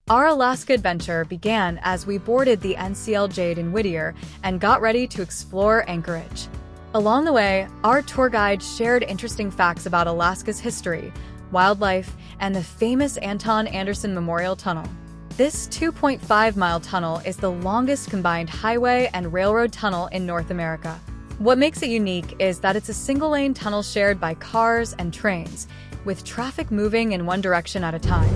Our Alaska adventure began as we boarded the NCL Jade in Whittier and got ready to explore Anchorage. Along the way, our tour guide shared interesting facts about Alaska's history, wildlife, and the famous Anton Anderson Memorial Tunnel. This 2.5-mile tunnel is the longest combined highway and railroad tunnel in North America. What makes it unique is that it's a single-lane tunnel shared by cars and trains, with traffic moving in one direction at a time.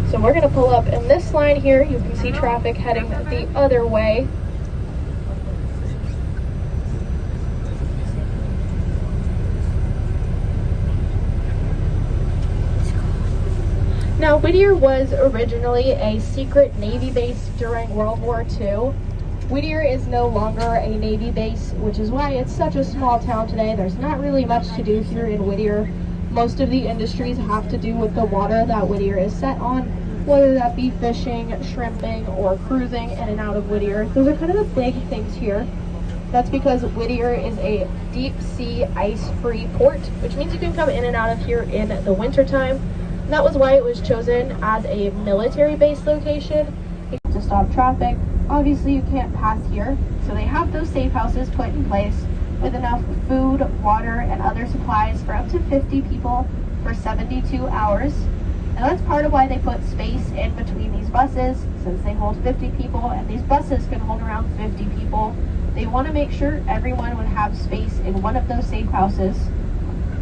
So we're going to pull up in this line here. You can see traffic heading the other way. Now, Whittier was originally a secret Navy base during World War II. Whittier is no longer a Navy base, which is why it's such a small town today. There's not really much to do here in Whittier. Most of the industries have to do with the water that Whittier is set on, whether that be fishing, shrimping, or cruising in and out of Whittier. Those are kind of the big things here. That's because Whittier is a deep sea ice-free port, which means you can come in and out of here in the wintertime. That was why it was chosen as a military base location to stop traffic. Obviously you can't pass here, so they have those safe houses put in place with enough food, water, and other supplies for up to 50 people for 72 hours. And that's part of why they put space in between these buses, since they hold 50 people and these buses can hold around 50 people. They want to make sure everyone would have space in one of those safe houses.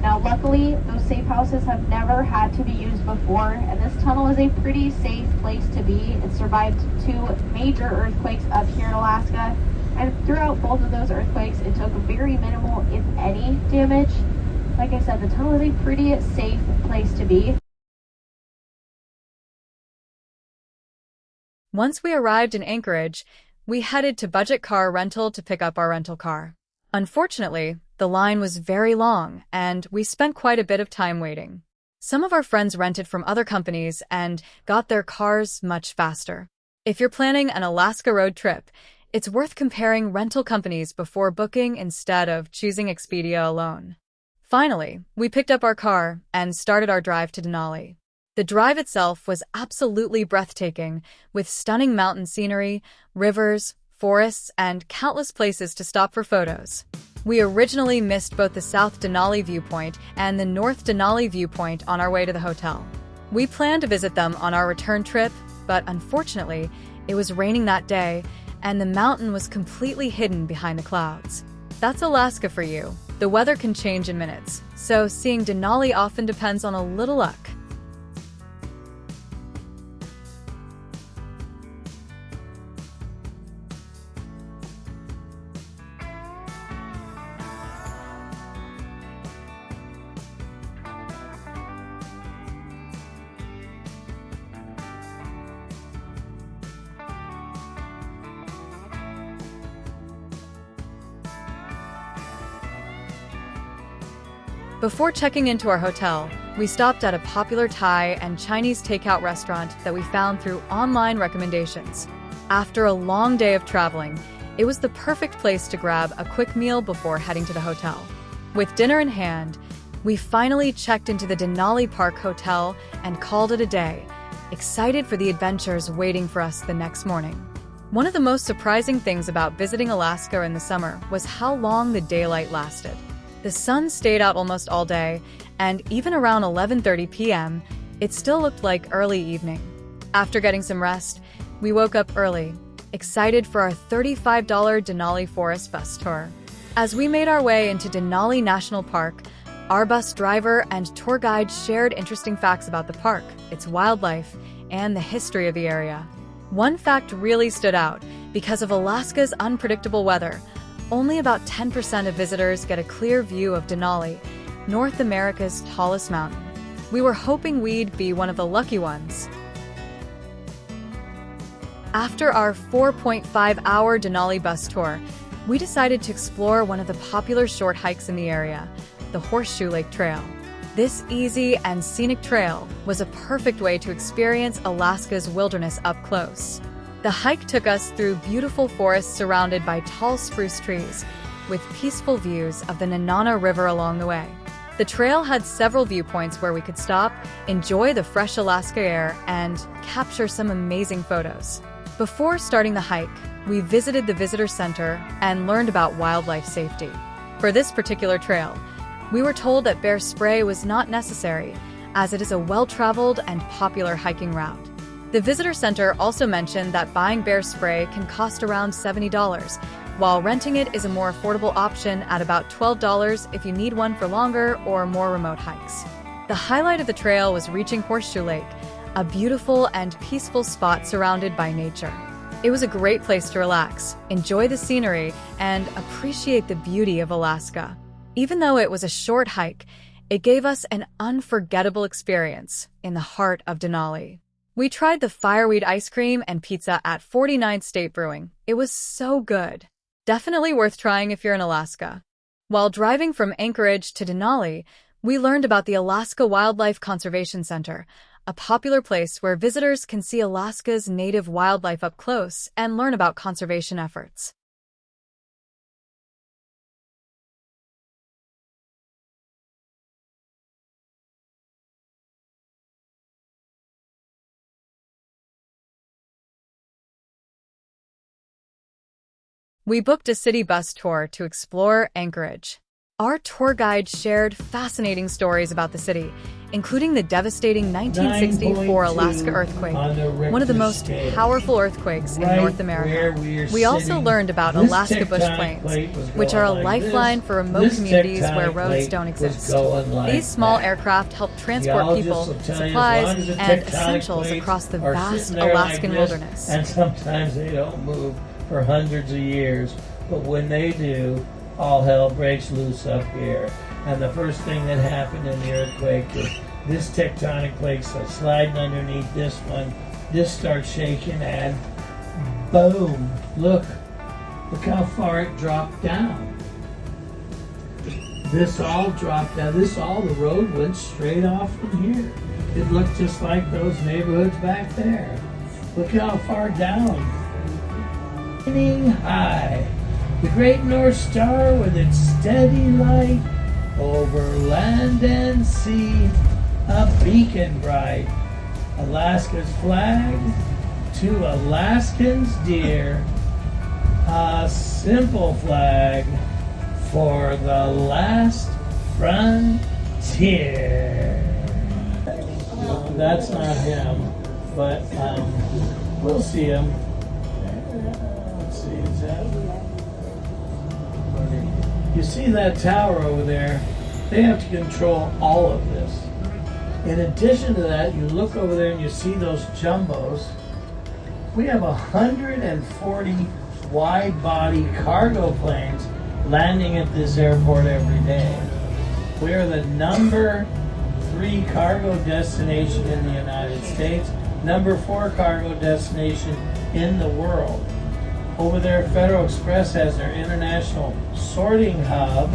Now, luckily, those safe houses have never had to be used before, and this tunnel is a pretty safe place to be. It survived 2 major earthquakes up here in Alaska, and throughout both of those earthquakes, it took very minimal, if any, damage. Like I said, the tunnel is a pretty safe place to be. Once we arrived in Anchorage, we headed to Budget Car Rental to pick up our rental car. Unfortunately, the line was very long, and we spent quite a bit of time waiting. Some of our friends rented from other companies and got their cars much faster. If you're planning an Alaska road trip, it's worth comparing rental companies before booking instead of choosing Expedia alone. Finally, we picked up our car and started our drive to Denali. The drive itself was absolutely breathtaking, with stunning mountain scenery, rivers, forests, and countless places to stop for photos. We originally missed both the South Denali viewpoint and the North Denali viewpoint on our way to the hotel. We planned to visit them on our return trip, but unfortunately, it was raining that day, and the mountain was completely hidden behind the clouds. That's Alaska for you. The weather can change in minutes, so seeing Denali often depends on a little luck. Before checking into our hotel, we stopped at a popular Thai and Chinese takeout restaurant that we found through online recommendations. After a long day of traveling, it was the perfect place to grab a quick meal before heading to the hotel. With dinner in hand, we finally checked into the Denali Park Hotel and called it a day, excited for the adventures waiting for us the next morning. One of the most surprising things about visiting Alaska in the summer was how long the daylight lasted. The sun stayed out almost all day, and even around 11:30 p.m., it still looked like early evening. After getting some rest, we woke up early, excited for our $35 Denali Forest bus tour. As we made our way into Denali National Park, our bus driver and tour guide shared interesting facts about the park, its wildlife, and the history of the area. One fact really stood out because of Alaska's unpredictable weather. Only about 10% of visitors get a clear view of Denali, North America's tallest mountain. We were hoping we'd be one of the lucky ones. After our 4.5-hour Denali bus tour, we decided to explore one of the popular short hikes in the area, the Horseshoe Lake Trail. This easy and scenic trail was a perfect way to experience Alaska's wilderness up close. The hike took us through beautiful forests surrounded by tall spruce trees, with peaceful views of the Nenana River along the way. The trail had several viewpoints where we could stop, enjoy the fresh Alaska air, and capture some amazing photos. Before starting the hike, we visited the visitor center and learned about wildlife safety. For this particular trail, we were told that bear spray was not necessary, as it is a well-traveled and popular hiking route. The visitor center also mentioned that buying bear spray can cost around $70, while renting it is a more affordable option at about $12 if you need one for longer or more remote hikes. The highlight of the trail was reaching Horseshoe Lake, a beautiful and peaceful spot surrounded by nature. It was a great place to relax, enjoy the scenery, and appreciate the beauty of Alaska. Even though it was a short hike, it gave us an unforgettable experience in the heart of Denali. We tried the fireweed ice cream and pizza at 49th State Brewing. It was so good. Definitely worth trying if you're in Alaska. While driving from Anchorage to Denali, we learned about the Alaska Wildlife Conservation Center, a popular place where visitors can see Alaska's native wildlife up close and learn about conservation efforts. We booked a city bus tour to explore Anchorage. Our tour guide shared fascinating stories about the city, including the devastating 1964 Alaska earthquake, one of the most powerful earthquakes in North America. We also learned about Alaska bush planes, which are a lifeline for remote communities where roads don't exist. These small aircraft help transport people, supplies, and essentials across the vast Alaskan wilderness. And sometimes they don't move for hundreds of years, but when they do, all hell breaks loose up here. And the first thing that happened in the earthquake is this tectonic plate starts sliding underneath this one. This starts shaking and boom! Look how far it dropped down. This all dropped down. The road went straight off from here. It looked just like those neighborhoods back there. Look how far down. High. The great North Star with its steady light over land and sea, a beacon bright. Alaska's flag to Alaskans dear, a simple flag for the last frontier. That's not him, but we'll see him. Let's see, is that? You see that tower over there? They have to control all of this. In addition to that, you look over there and you see those jumbos. We have 140 wide-body cargo planes landing at this airport every day. We are the number 3 cargo destination in the United States, number 4 cargo destination in the world. Over there, Federal Express has their international sorting hub.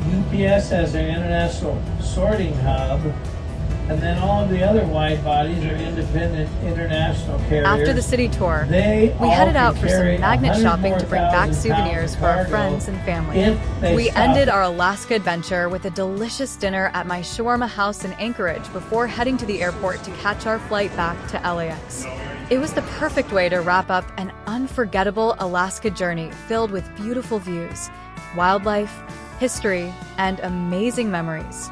UPS has their international sorting hub. And then all of the other wide bodies are independent international carriers. After the city tour, we headed out for some magnet shopping to bring back souvenirs for our friends and family. We ended our Alaska adventure with a delicious dinner at my shawarma house in Anchorage before heading to the airport to catch our flight back to LAX. It was the perfect way to wrap up an unforgettable Alaska journey filled with beautiful views, wildlife, history, and amazing memories.